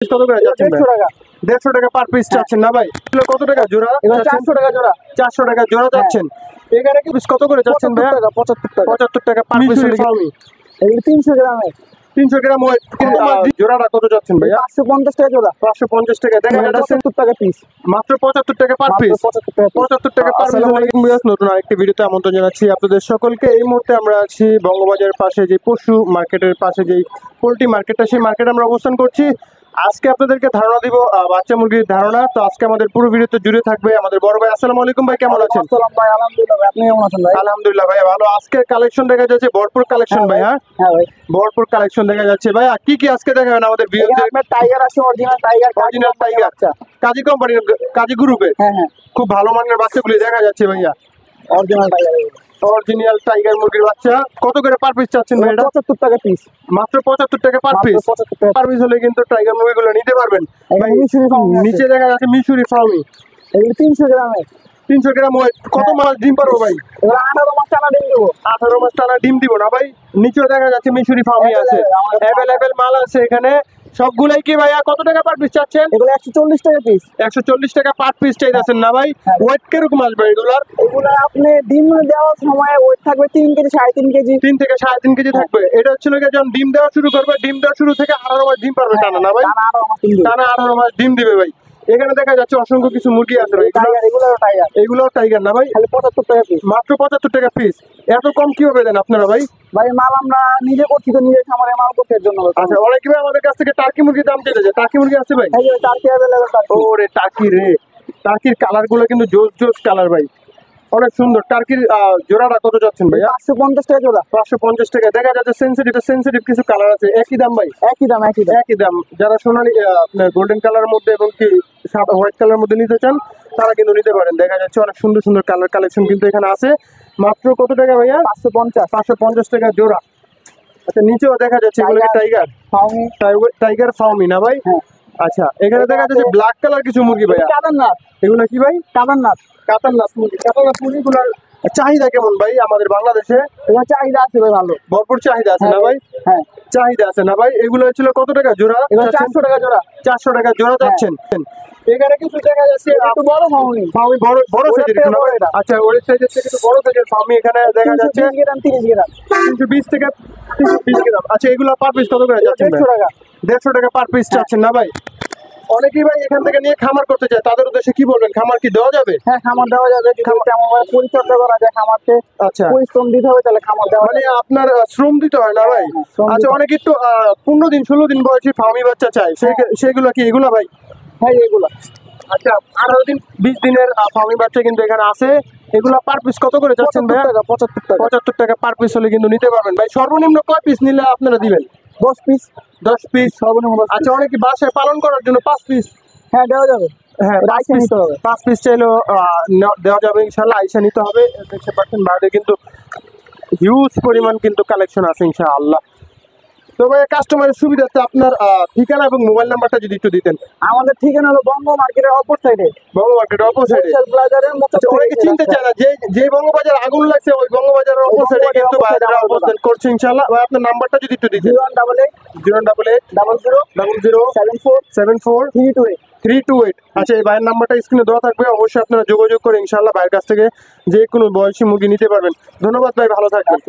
কত করে যাচ্ছেন? 150 টাকা পার পিস চাচ্ছেন না ভাই? কত টাকা জোড়া? 400 টাকা জোড়া। 400 টাকা জোড়া যাচ্ছেন। এখানে কি পিস কত করে যাচ্ছেন ভাই? 75 টাকা পার পিস। এগুলো 300 গ্রামে। 300 গ্রাম ওয়েট। জোড়াটা কত যাচ্ছেন ভাইয়া? 550 টাকা জোড়া। 550 টাকা। দেখা যাচ্ছে 75 টাকা পিস। মাত্র 75 টাকা পার পিস। 75 টাকা পার পিস। আসসালামু আলাইকুম ভিউয়ার্স, নতুন আরেকটি ভিডিওতে আমন্ত্রণ জানাচ্ছি আপনাদের সকলকে। এই মুহূর্তে আমরা আছি বঙ্গবাজারের পাশে যে পশু মার্কেটের পাশে যে পোল্ট্রি মার্কেটটা, সেই মার্কেটে আমরা অবস্থান করছি। আজকে আপনাদেরকে ধারণা দিব বাচ্চা মুরগির ধারণা। তো আজকে আমাদের পুরো ভিডিওতে জুড়ে থাকবে আমাদের বড় ভাই। আসসালামু আলাইকুম ভাই, কেমন আছেন? আসসালাম ভাই, আলহামদুলিল্লাহ ভাই, আপনি কেমন আছেন ভাই? আলহামদুলিল্লাহ ভাই ভালো। আজকে কালেকশন দেখা যাচ্ছে ভরপুর কালেকশন ভাই। হ্যাঁ ভাই, ভরপুর কালেকশন দেখা যাচ্ছে ভাই। কি কি আজকে দেখাবেন আমাদের ভিউয়ারদের? আপনার টাইগার আছে, অরিজিনাল টাইগার। কাজী কোম্পানির, কাজী গ্রুপের খুব ভালো মানের বাচ্চাগুলি দেখা যাচ্ছে ভাইয়া। অরিজিনাল টাইগার, অরিজিনাল টাইগার মুরগির বাচ্চা কত করে পার পিস চাচ্ছেন ভাই? 75 টাকা পিস। মাত্র 75 টাকা পার পিস। পার পিস হলে কিন্তু টাইগার মুরগিগুলো নিতে পারবেন। নিচে দেখা যাচ্ছে মিশরি ফার্মি। এগুলো 300 গ্রামে। 300 গ্রাম ওয়েট। কত মাস ডিম পারবো ভাই? 18 মাস টানা ডিম দেবো। 18 মাস টানা ডিম দিব না ভাই? নিচেও দেখা যাচ্ছে মিশরি ফার্মি আছে, অ্যাভেলেবেল মাল আছে এখানে সবগুলাই। কি ভাইয়া কত টাকা পার পিস চাচ্ছেন? এগুলো 140 টাকা পিস। 140 টাকা পার পিস চাইতেছেন না ভাই? ওয়েট কিরকম আসবে এগুলার? এগুলো আপনি ডিম দেওয়ার সময় ওয়েট থাকবে 3 কেজি 3.5 কেজি। 3 থেকে 3.5 কেজি থাকবে। এটা হচ্ছে যখন ডিম দেওয়া শুরু করবে, ডিম দেওয়া শুরু থেকে 18 মাস ডিম পারবে টানা না ভাই? টানা 18 মাস ডিম দিবে ভাই। এখানে দেখা যাচ্ছে অসংখ্য কিছু মুরগি আছে ভাই। এগুলো টাইগার না ভাই? 75 টাকা পিস। মাত্র 75 টাকা পিস। এত কম কিভাবে দেন আপনারা ভাই? ভাই মাল আমরা নিজে করছি, তো নিজে খামারে মাল করতে এর জন্য। আচ্ছা, অনেকে ভাই আমাদের কাছ থেকে টার্কি মুরগির দাম চেয়ে যায়। টার্কি মুরগি আছে ভাই? Turkey available. ওরে টার্কি রে, টার্কির কালার গুলো কিন্তু জোস জোস কালার ভাই, অনেক সুন্দর। টার্কির জোড়াটা কত যাচ্ছেন ভাই? 550 টাকা জোড়া। 550 টাকা। দেখা যাচ্ছে সেনসিটিভ কিছু কালার আছে। একই দাম ভাই? একই দাম। যারা সোনালী আপনার গোল্ডেন কালারের মধ্যে এবং কি হোয়াইট কালারের মধ্যে নিতে চান তারা কিন্তু নিতে পারেন। দেখা যাচ্ছে অনেক সুন্দর সুন্দর কালার কালেকশন কিন্তু এখানে আছে। মাত্র কত টাকা ভাইয়া? 550 টাকা জোড়া। আচ্ছা, নিচেও দেখা যাচ্ছে এগুলো কি টাইগার ফার্মি? টাইগার ফার্মি না ভাই? আচ্ছা, এখানে দেখা যাচ্ছে ব্ল্যাক কালার কিছু মুরগি ভাইয়া। কাতারনাথ। এগুলো কি ভাই? কাতারনাথ মুরগি। কাতারনাথ মুরগিগুলোর চাহিদা কেমন ভাই আমাদের বাংলাদেশে? এগুলো চাহিদা আছে ভাই, ভালো ভরপুর চাহিদা আছে না ভাই? হ্যাঁ, চাহিদা আছে না ভাই? এগুলো ছিল কত টাকা জোড়া? 400 টাকা জোড়া। 400 টাকা জোড়া যাচ্ছেন। এখানে কিছু দেখা যাচ্ছে একটু বড় ফার্মি। বড় সাইজের। আচ্ছা, ওর সাইজের থেকে একটু বড় সাইজের ফার্মি এখানে দেখা যাচ্ছে 30 গ্রাম 30 গ্রাম। 320 থেকে 320 গ্রাম। আচ্ছা, এগুলো পার পিস কত করে যাচ্ছেন? 150 টাকা। 150 টাকা পার পিস চাচ্ছেন না ভাই? অনেকেই ভাই এখান থেকে নিয়ে খামার করতে চায়, তাদের উদ্দেশ্যে কি বলবেন? খামার কি দেওয়া যাবে? হ্যাঁ, খামার দেওয়া যাবে। কেমন পরিচর্যা করা যায় খামারকে। আচ্ছা, পরিশ্রম দিতে হবে, তাহলে খামার দেওয়া মানে আপনার শ্রম দিতে হয় না ভাই? আচ্ছা, অনেকে একটু 15 দিন 16 দিন বয়সী ফার্মি বাচ্চা চায়, সেগুলো কি এগুলো ভাই? হ্যাঁ, এগুলো। আচ্ছা, 18 দিন 20 দিনের ফার্মি বাচ্চা কিন্তু এখানে আছে। এগুলো পার পিস কত করে যাচ্ছেন ভাই? 75 টাকা পার পিস হলে কিন্তু নিতে পারবেন ভাই। সর্বনিম্ন কয় পিস নিলে আপনারা দিবেন? 10 পিস। 10 পিস সর্বনিম্ন। আচ্ছা, অনেকে বাসায় পালন করার জন্য 5 পিস? হ্যাঁ, দেওয়া যাবে। হ্যাঁ, 5 পিস চাইলেও দেওয়া যাবে ইনশাল্লাহ। আইসা নিতে হবে। দেখতে পাচ্ছেন বাইরে কিন্তু হিউজ পরিমাণ কিন্তু কালেকশন আছে ইনশাআল্লাহ। তো ভাই, কাস্টমারের সুবিধার্থে আপনার ঠিকানা এবং মোবাইল নাম্বারটা যদি একটু দিতেন। আমাদের ঠিকানা হলো বঙ্গ মার্কেটের অপর সাইডে। বঙ্গ মার্কেটের অপর সাইডে অনেকে চিনতে চায় না যে বঙ্গবাজার আগুন লাগছে, ওই বঙ্গবাজারের অপর সাইডে কিন্তু বাইরেরা অবস্থান করছে ইনশাআল্লাহ। ভাই, আপনার নাম্বারটা যদি একটু দিতেন। 018 00 74 328। আচ্ছা, এই ভাইয়ের নাম্বারটা স্ক্রিনে দেওয়া থাকবে, অবশ্যই আপনারা যোগাযোগ করে ইনশাআল্লাহ ভাইয়ের কাছ থেকে যে কোনো বয়সী মুরগি নিতে পারবেন। ধন্যবাদ ভাই, ভালো থাকবেন।